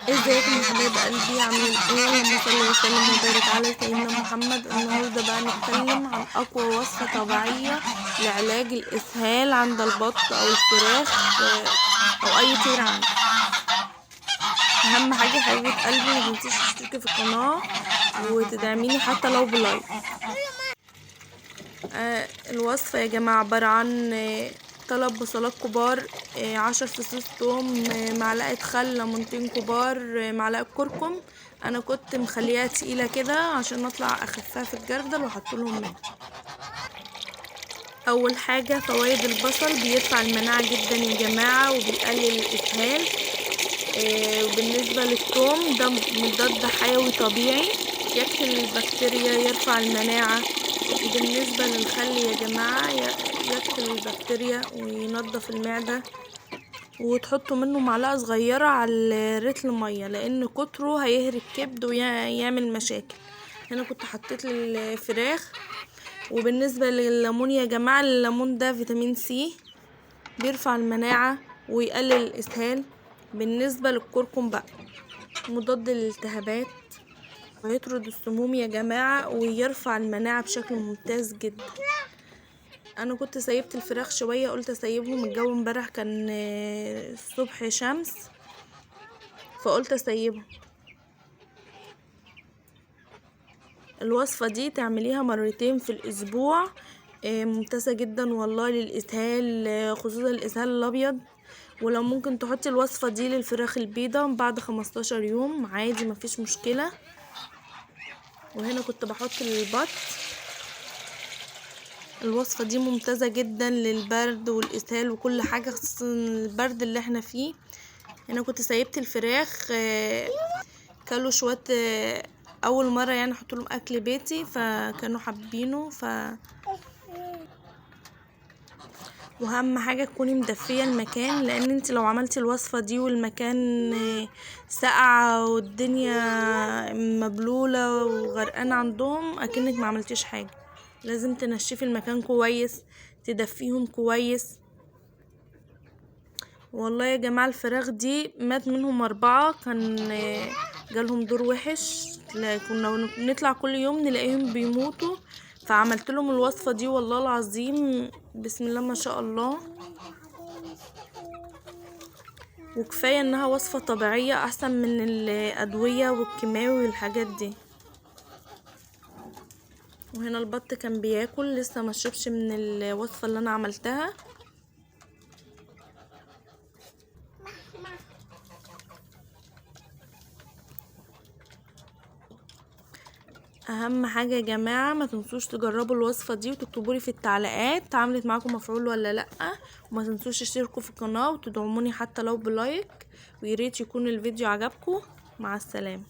ازيكم يا حبايب قلبي، عاملين ايه؟ اللهم صل وسلم وبارك على سيدنا محمد. النهارده بقى نتكلم عن اقوى وصفه طبيعيه لعلاج الاسهال عند البط او الفراخ او اي طير عندك. اهم حاجه حبيبه قلبي ما تنسيش تشتركي في القناه وتدعميني حتى لو بلايك. الوصفة يا جماعة عبارة عن 3 بصلات كبار، 10 فصوص توم، معلقة خل، ليمونتين كبار، معلقة كركم. انا كنت مخليها تقيلة كده عشان اطلع اخفها في الجردل وأحطلهم منها. اول حاجة فوائد البصل: بيرفع المناعة جدا يا جماعة وبيقلل الاسهال. وبالنسبة للثوم ده مضاد حيوي طبيعي يقتل البكتيريا، يرفع المناعة. وبالنسبة للخل يا جماعة يقتل البكتيريا وينظف المعدة. وتحطوا منه معلقة صغيرة على رتل مية لان كتره هيهري الكبد ويعمل مشاكل. هنا كنت حطيت للفراخ. وبالنسبة لليمون يا جماعة، الليمون ده فيتامين سي بيرفع المناعة ويقلل الاسهال. بالنسبة للكركم بقى مضاد للالتهابات ويطرد السموم يا جماعة ويرفع المناعة بشكل ممتاز جدا. انا كنت سيبت الفراخ شوية، قلت اسيبهم، الجو امبارح كان الصبح شمس فقلت اسيبهم. الوصفة دي تعمليها مرتين في الاسبوع، ممتازة جدا والله للاسهال، خصوصا الاسهال الابيض. ولو ممكن تحطي الوصفة دي للفراخ البيضة بعد 15 يوم عادي مفيش مشكلة. وهنا كنت بحط للبط. الوصفة دي ممتازة جدا للبرد والاسهال وكل حاجة، خصوصا البرد اللي احنا فيه. هنا كنت سيبت الفراخ كلوا شوية، اول مرة يعني احط لهم اكل بيتي فكانوا حابينه واهم حاجة تكوني مدفية المكان، لان انت لو عملتي الوصفة دي والمكان ساقعة والدنيا مبلولة وغرقانة عندهم اكنك ما عملتيش حاجة. لازم تنشفي المكان كويس، تدفيهم كويس. والله يا جماعة الفراخ دي مات منهم 4، كان جالهم دور وحش، كنا نطلع كل يوم نلاقيهم بيموتوا. فعملت لهم الوصفة دي والله العظيم بسم الله ما شاء الله. وكفاية انها وصفة طبيعية احسن من الادوية والكيماوي والحاجات دي. وهنا البط كان بياكل لسه ما شربش من الوصفة اللي انا عملتها. اهم حاجه يا جماعه ما تنسوش تجربوا الوصفه دي وتكتبوا لي في التعليقات عملت معاكم مفعول ولا لا. وما تنسوش تشتركوا في القناه وتدعموني حتى لو بلايك. وياريت يكون الفيديو عجبكم. مع السلامه.